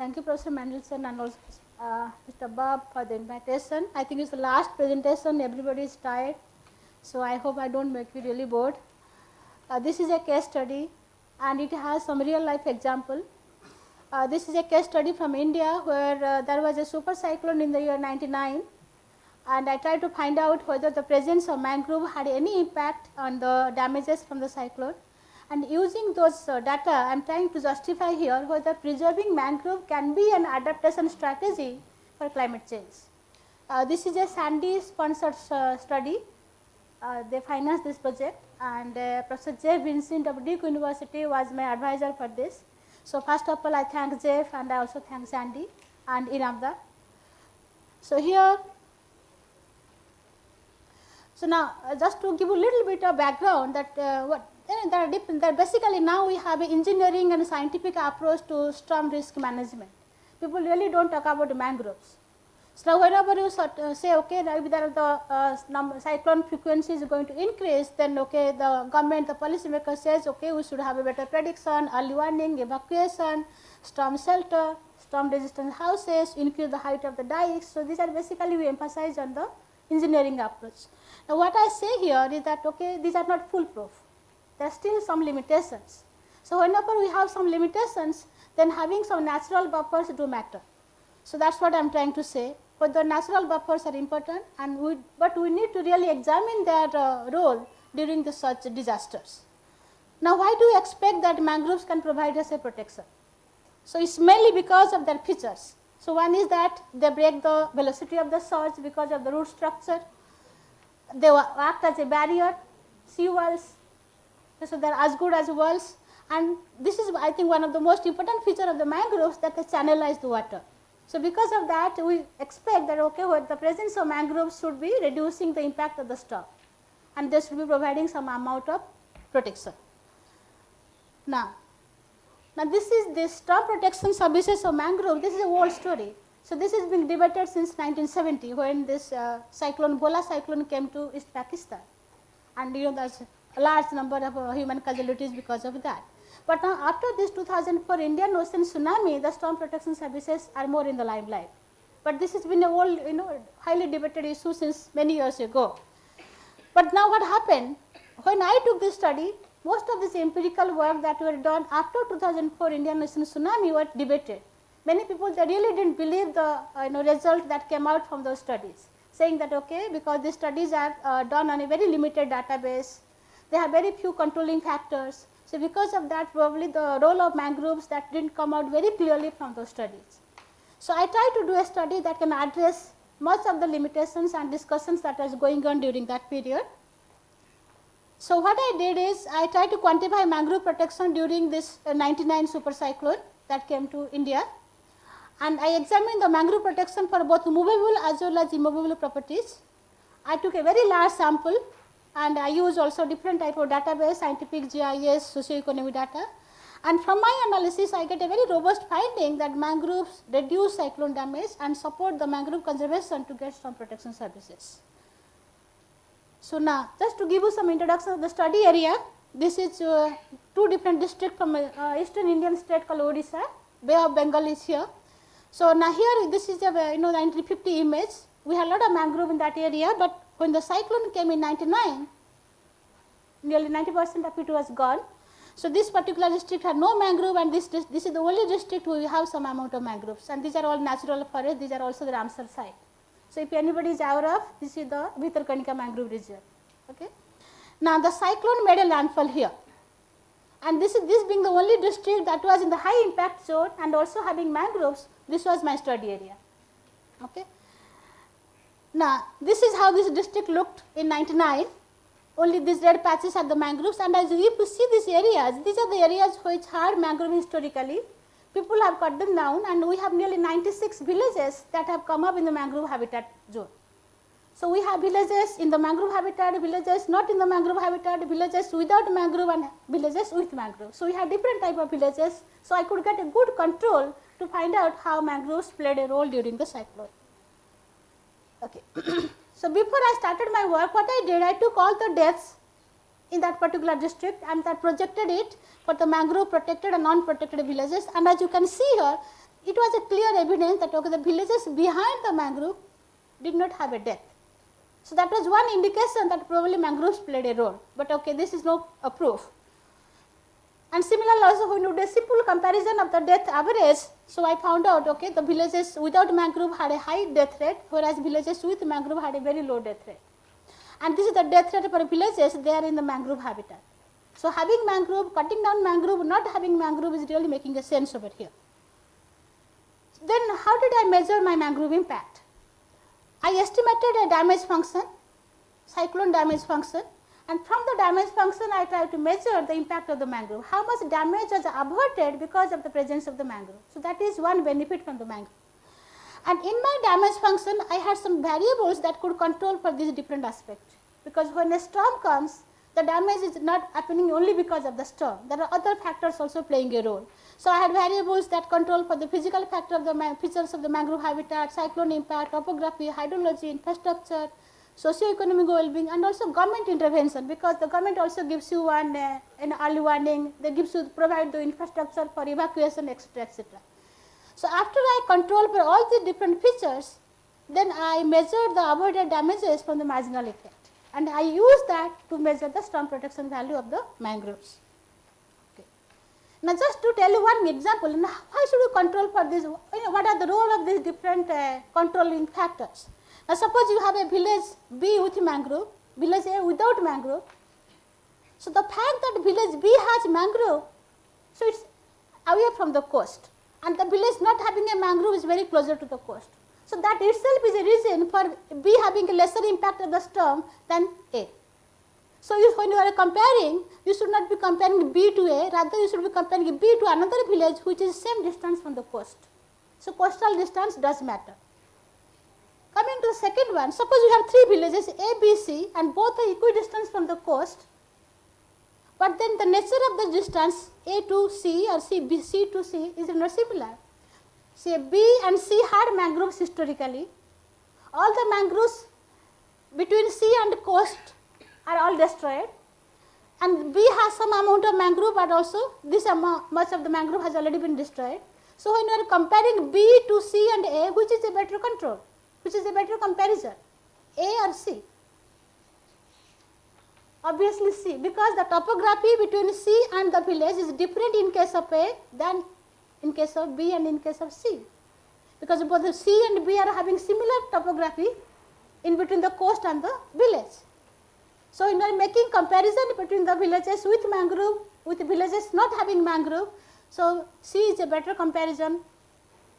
Thank you, Professor Mandelson, and also Mr. Bob for the invitation. I think it's the last presentation. Everybody is tired, so I hope I don't make you really bored. This is a case study, and it has some real life example. This is a case study from India where there was a super cyclone in the year 99, and I tried to find out whether the presence of mangrove had any impact on the damages from the cyclone. And using those data, I am trying to justify here whether preserving mangrove can be an adaptation strategy for climate change. This is a SANDEE sponsored study. They financed this project, and Professor Jeff Vincent of Duke University was my advisor for this. So first of all, I thank Jeff, and I also thank SANDEE and Inamda. So here, so now just to give you a little bit of background that that basically now we have an engineering and scientific approach to storm risk management. People really don't talk about the mangroves. So now whenever you say, okay, if the cyclone frequency is going to increase, then okay, the government, the policymaker says, okay, we should have a better prediction, early warning, evacuation, storm shelter, storm resistant houses, increase the height of the dikes. So these are basically we emphasize on the engineering approach. Now what I say here is that, okay, these are not foolproof. There are still some limitations. So whenever we have some limitations, then having some natural buffers do matter. So that's what I am trying to say. But the natural buffers are important, and but we need to really examine their role during the such disasters. Now why do we expect that mangroves can provide us a protection? So it's mainly because of their features. So one is that they break the velocity of the surge because of the root structure. They act as a barrier, sea walls. So they are as good as walls, and this is, I think, one of the most important features of the mangroves, that they channelize the water. So because of that, we expect that, okay, the presence of mangroves should be reducing the impact of the storm, and they should be providing some amount of protection. Now this is the storm protection services of mangrove. This is a old story. So this has been debated since 1970, when this Bola cyclone came to East Pakistan, and there's a large number of human casualties because of that. But now after this 2004 Indian Ocean tsunami, the storm protection services are more in the limelight. But this has been a old, highly debated issue since many years ago. But now what happened, when I took this study, most of this empirical work that were done after 2004 Indian Ocean tsunami were debated. Many people, they really didn't believe the result that came out from those studies, saying that, okay, because these studies are done on a very limited database, they have very few controlling factors. So because of that, probably the role of mangroves that didn't come out very clearly from those studies. So I tried to do a study that can address much of the limitations and discussions that was going on during that period. So what I did is, I tried to quantify mangrove protection during this 99 super cyclone that came to India, and I examined the mangrove protection for both movable as well as immovable properties. I took a very large sample, and I use also different type of database, scientific, GIS, socioeconomic data. And from my analysis, I get a very robust finding that mangroves reduce cyclone damage and support the mangrove conservation to get storm protection services. So now, just to give you some introduction of the study area, this is two different districts from eastern Indian state called Odisha. Bay of Bengal is here. So now here, this is a 1950 image. We had a lot of mangrove in that area, but when the cyclone came in 99, nearly 90% of it was gone. So this particular district had no mangrove, and this is the only district where we have some amount of mangroves, and these are all natural forests. These are also the Ramsar site. So if anybody is aware of, this is the Bhitarkanika mangrove region. Okay. Now the cyclone made a landfall here, and this being the only district that was in the high impact zone and also having mangroves, this was my study area. Okay. Now this is how this district looked in 99. Only these red patches are the mangroves, and as if you see these areas, these are the areas which had mangrove historically. People have cut them down, and we have nearly 96 villages that have come up in the mangrove habitat zone. So we have villages in the mangrove habitat, villages not in the mangrove habitat, villages without mangrove, and villages with mangrove. So we have different type of villages. So I could get a good control to find out how mangroves played a role during the cyclone. Okay. So before I started my work, what I did, I took all the deaths in that particular district and that projected it for the mangrove protected and non-protected villages. And as you can see here, it was a clear evidence that okay, the villages behind the mangrove did not have a death. So that was one indication that probably mangroves played a role, but okay, this is no proof. And similarly also when you do a simple comparison of the death average, so I found out okay, the villages without mangrove had a high death rate, whereas villages with mangrove had a very low death rate. And this is the death rate for villages, they are in the mangrove habitat. So having mangrove, cutting down mangrove, not having mangrove is really making a sense over here. Then how did I measure my mangrove impact? I estimated a damage function, cyclone damage function, and from the damage function I tried to measure the impact of the mangrove. How much damage was averted because of the presence of the mangrove. So that is one benefit from the mangrove. And in my damage function, I had some variables that could control for these different aspects. Because when a storm comes, the damage is not happening only because of the storm. There are other factors also playing a role. So I had variables that control for the physical factor of the features of the mangrove habitat, cyclone impact, topography, hydrology, infrastructure, socio-economic well-being, and also government intervention, because the government also gives you an early warning, they provide the infrastructure for evacuation, etc., etc. So after I control for all the different features, then I measure the avoided damages from the marginal effect, and I use that to measure the storm protection value of the mangroves. Okay. Now just to tell you one example, why should you control for this? What are the role of these different controlling factors? Now suppose you have a village B with mangrove, village A without mangrove. So the fact that village B has mangrove, so it's away from the coast, and the village not having a mangrove is very closer to the coast. So that itself is a reason for B having a lesser impact of the storm than A. So when you are comparing, you should not be comparing B to A, rather you should be comparing B to another village which is same distance from the coast. So coastal distance does matter. Coming to the second one, suppose you have three villages A, B, C, and both are equidistant from the coast, but then the nature of the distance A to C or C to C is not similar. Say B and C had mangroves historically. All the mangroves between C and coast are all destroyed, and B has some amount of mangrove, but also this much of the mangrove has already been destroyed. So when you are comparing B to C and A, which is a better control? Which is a better comparison, A or C? Obviously C, because the topography between C and the village is different in case of A than in case of B and in case of C. Because both C and B are having similar topography in between the coast and the village. So in making comparison between the villages with mangrove, with villages not having mangrove, so C is a better comparison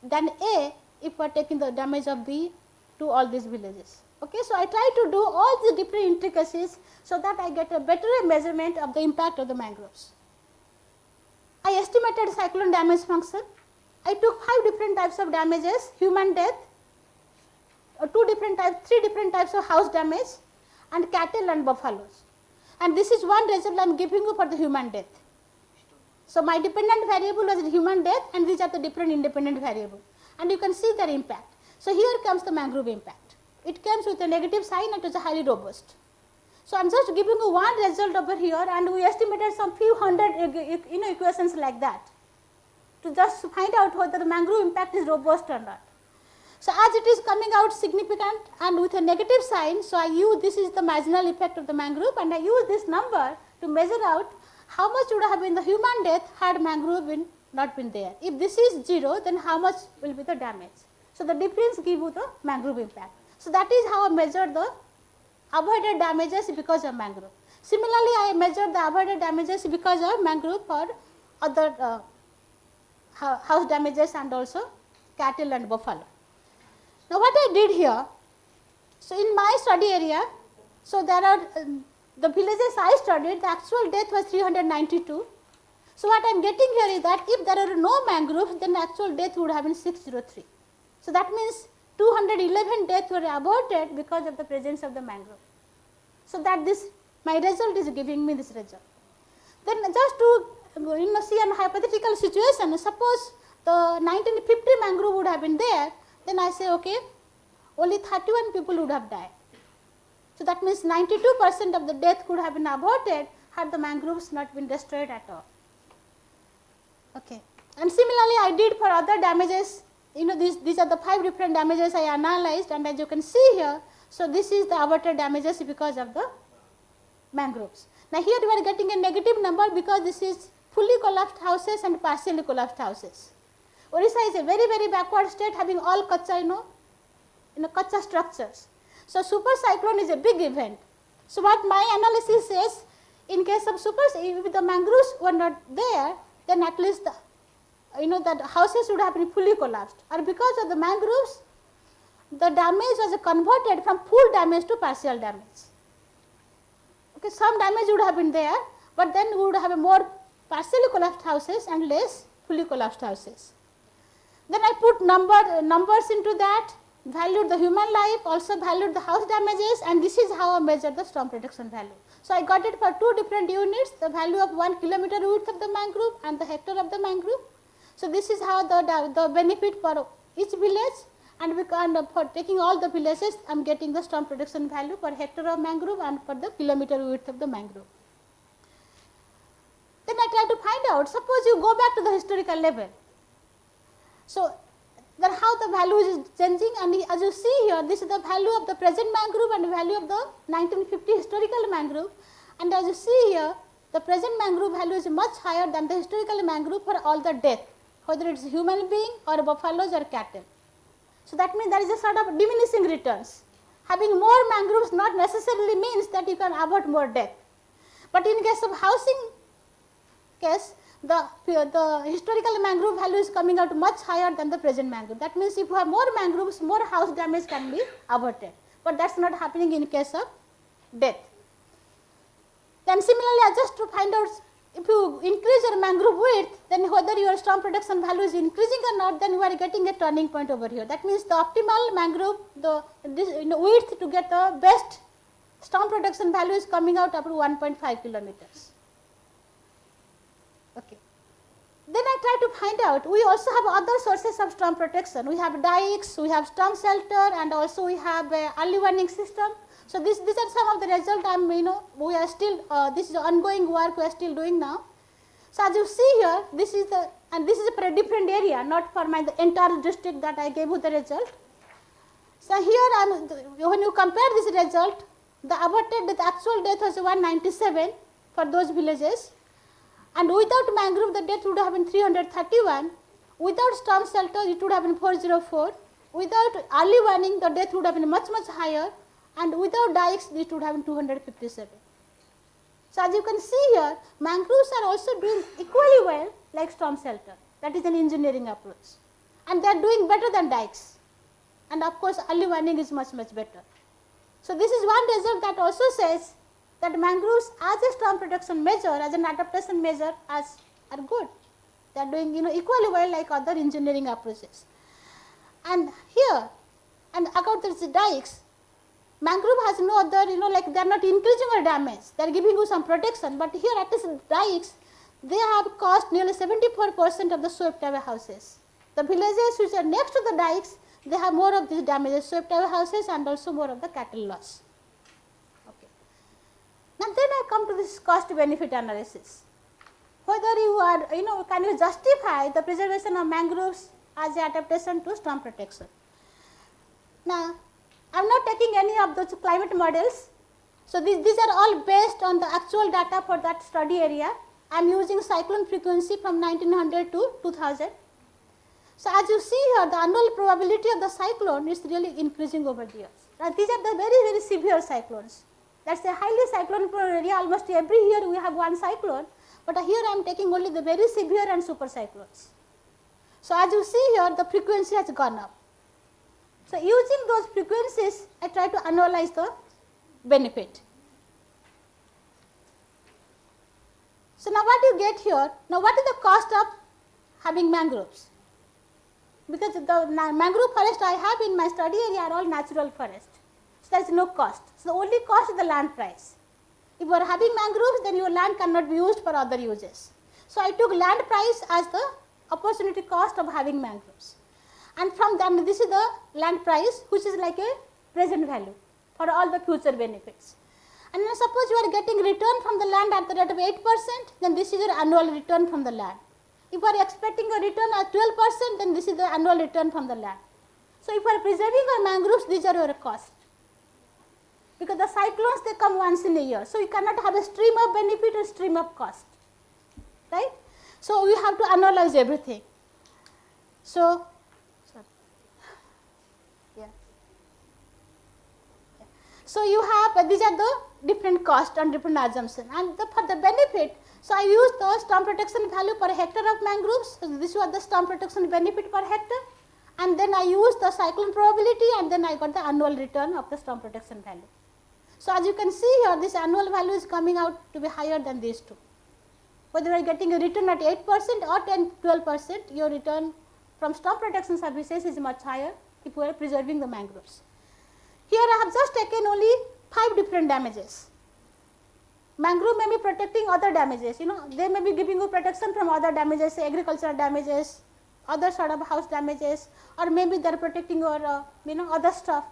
than A if we are taking the damage of B to all these villages. Okay, so I try to do all the different intricacies so that I get a better measurement of the impact of the mangroves. I estimated cyclone damage function. I took 5 different types of damages: human death, 3 different types of house damage, and cattle and buffaloes. And this is one result I am giving you for the human death. So my dependent variable was the human death, and these are the different independent variables. And you can see their impact. So here comes the mangrove impact. It comes with a negative sign and it is highly robust. So I am just giving you one result over here, and we estimated some few hundred equations like that to just find out whether the mangrove impact is robust or not. So as it is coming out significant and with a negative sign, so I use this is the marginal effect of the mangrove, and I use this number to measure out how much would have been the human death had mangrove not been there. If this is 0, then how much will be the damage? So the difference give you the mangrove impact. So that is how I measure the avoided damages because of mangrove. Similarly, I measure the avoided damages because of mangrove for other house damages and also cattle and buffalo. Now what I did here, so in my study area, so there are the villages I studied, the actual death was 392. So what I am getting here is that if there are no mangroves, then actual death would have been 603. So that means 211 deaths were aborted because of the presence of the mangrove. So that my result is giving me this result. Then just to see a hypothetical situation, suppose the 1950 mangrove would have been there, then I say okay, only 31 people would have died. So that means 92% of the death could have been aborted had the mangroves not been destroyed at all. Okay. And similarly, I did for other damages. These are the 5 different damages I analyzed, and as you can see here, so this is the averted damages because of the mangroves. Now here we are getting a negative number because this is fully collapsed houses and partially collapsed houses. Orissa is a very, very backward state having all kacha, kacha structures. So super cyclone is a big event. So what my analysis says, in case of if the mangroves were not there, then at least that houses would have been fully collapsed. Or because of the mangroves, the damage was converted from full damage to partial damage. Okay, some damage would have been there, but then we would have more partially collapsed houses and less fully collapsed houses. Then I put numbers into that, valued the human life, also valued the house damages, and this is how I measured the storm protection value. So I got it for 2 different units, the value of 1 kilometer width of the mangrove and the hectare of the mangrove. So this is how the benefit for each village, and for taking all the villages, I am getting the storm protection value per hectare of mangrove and for the kilometer width of the mangrove. Then I try to find out, suppose you go back to the historical level. So then how the value is changing, and as you see here, this is the value of the present mangrove and the value of the 1950 historical mangrove, and as you see here, the present mangrove value is much higher than the historical mangrove for all the death, whether it is human being or buffaloes or cattle. So that means there is a sort of diminishing returns. Having more mangroves not necessarily means that you can avert more death. But in case of housing case, the historical mangrove value is coming out much higher than the present mangrove. That means if you have more mangroves, more house damage can be averted. But that's not happening in case of death. Then similarly, just to find out, if you increase your mangrove width, then whether your storm protection value is increasing or not, then you are getting a turning point over here. That means the optimal mangrove, width to get the best storm protection value is coming out up to 1.5 kilometers. Okay. Then I try to find out, we also have other sources of storm protection. We have dikes, we have storm shelter, and also we have early warning system. So these are some of the results. We are still this is ongoing work we are still doing now. So as you see here, this is for a different area, not for the entire district that I gave you the result. So here when you compare this result, the actual death was 197 for those villages, and without mangrove the death would have been 331. Without storm shelter it would have been 404. Without early warning the death would have been much higher. And without dikes, it would have been 257. So as you can see here, mangroves are also doing equally well like storm shelter. That is an engineering approach. And they are doing better than dikes. And of course, early warning is much better. So this is one result that also says that mangroves as a storm protection measure, as an adaptation measure, are good. They are doing equally well like other engineering approaches. And here, and according to the dikes, mangrove has no other, they are not increasing your damage, they are giving you some protection, but here at least dikes, they have caused nearly 74% of the swept away houses. The villages which are next to the dikes, they have more of these damages, swept away houses, and also more of the cattle loss. Okay. Now then I come to this cost benefit analysis. Whether you are, can you justify the preservation of mangroves as an adaptation to storm protection? Now, I am not taking any of those climate models. So these are all based on the actual data for that study area. I am using cyclone frequency from 1900 to 2000. So as you see here, the annual probability of the cyclone is really increasing over the years. Now these are the very severe cyclones. That's a highly cyclone prone area. Almost every year we have one cyclone, but here I am taking only the very severe and super cyclones. So as you see here, the frequency has gone up. So using those frequencies, I try to analyze the benefit. So now what you get here, now what is the cost of having mangroves? Because the mangrove forest I have in my study area are all natural forest. So there is no cost. So the only cost is the land price. If you are having mangroves, then your land cannot be used for other uses. So I took land price as the opportunity cost of having mangroves. And from that, this is the land price, which is like a present value for all the future benefits. And now suppose you are getting return from the land at the rate of 8%, then this is your annual return from the land. If we are expecting a return at 12%, then this is the annual return from the land. So if we are preserving our mangroves, these are our costs. Because the cyclones, they come once in a year. So you cannot have a stream of benefit and stream of cost, right? So we have to analyze everything. So, sorry. Yeah. So you have, these are the different costs and different assumptions. And for the benefit, so I used the storm protection value per hectare of mangroves. So this was the storm protection benefit per hectare. And then I used the cyclone probability, and then I got the annual return of the storm protection value. So as you can see here, this annual value is coming out to be higher than these two. Whether you are getting a return at 8% or 12%, your return from storm protection services is much higher if you are preserving the mangroves. Here I have just taken only 5 different damages. Mangrove may be protecting other damages, they may be giving you protection from other damages, say agricultural damages, other sort of house damages, or maybe they are protecting your, other stuff.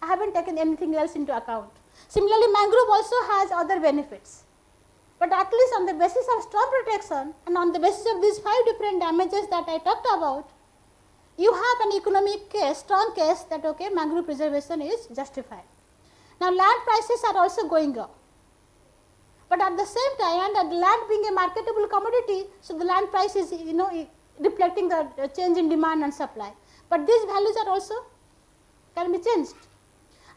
I haven't taken anything else into account. Similarly, mangrove also has other benefits. But at least on the basis of storm protection and on the basis of these 5 different damages that I talked about, you have an economic case, strong case that okay, mangrove preservation is justified. Now land prices are also going up. But at the same time, and the land being a marketable commodity, so the land price is reflecting the change in demand and supply. But these values are also can be changed.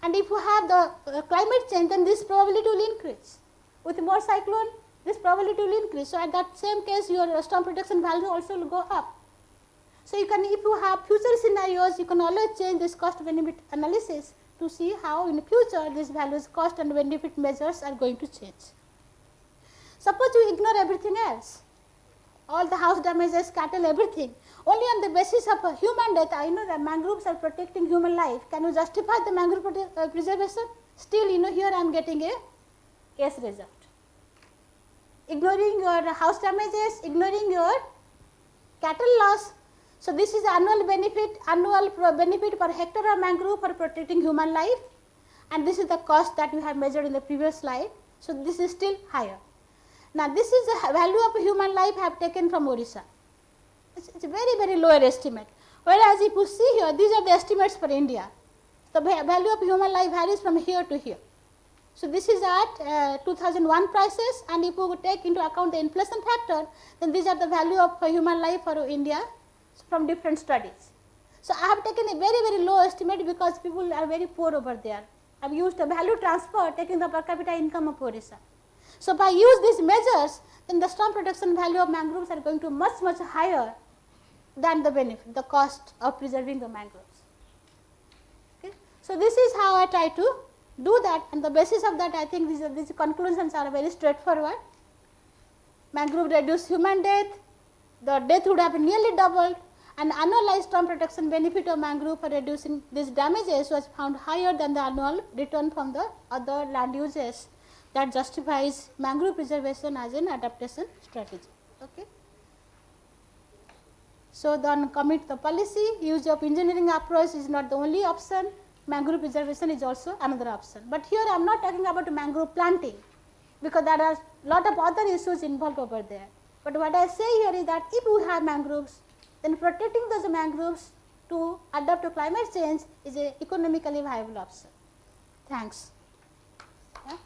And if you have the climate change, then this probability will increase. With more cyclone, this probability will increase. So at that same case, your storm protection value also will go up. So you can, if you have future scenarios, you can always change this cost benefit analysis to see how in the future these values, cost and benefit measures are going to change. Suppose you ignore everything else, all the house damages, cattle, everything. Only on the basis of a human death, I know that mangroves are protecting human life. Can you justify the mangrove preservation? Still, here I am getting a case result. Ignoring your house damages, ignoring your cattle loss. So this is annual benefit per hectare of mangrove for protecting human life. And this is the cost that we have measured in the previous slide. So this is still higher. Now this is the value of a human life I have taken from Orissa. It's a very, very lower estimate. Whereas if you see here, these are the estimates for India. The value of human life varies from here to here. So this is at 2001 prices, and if you take into account the inflation factor, then these are the value of human life for India from different studies. So I have taken a very, very low estimate because people are very poor over there. I have used a value transfer taking the per capita income of Orissa. So if I use these measures, then the storm protection value of mangroves are going to much, much higher than the benefit, the cost of preserving the mangroves. Okay. So this is how I try to do that, and the basis of that I think these conclusions are very straightforward. Mangrove reduce human death, the death would have nearly doubled, and annualized storm protection benefit of mangrove for reducing these damages was found higher than the annual return from the other land uses. That justifies mangrove preservation as an adaptation strategy. Okay. So then coming to the policy, use of engineering approach is not the only option. Mangrove preservation is also another option. But here I am not talking about mangrove planting, because there are a lot of other issues involved over there. But what I say here is that if we have mangroves, then protecting those mangroves to adapt to climate change is an economically viable option. Thanks. Yeah.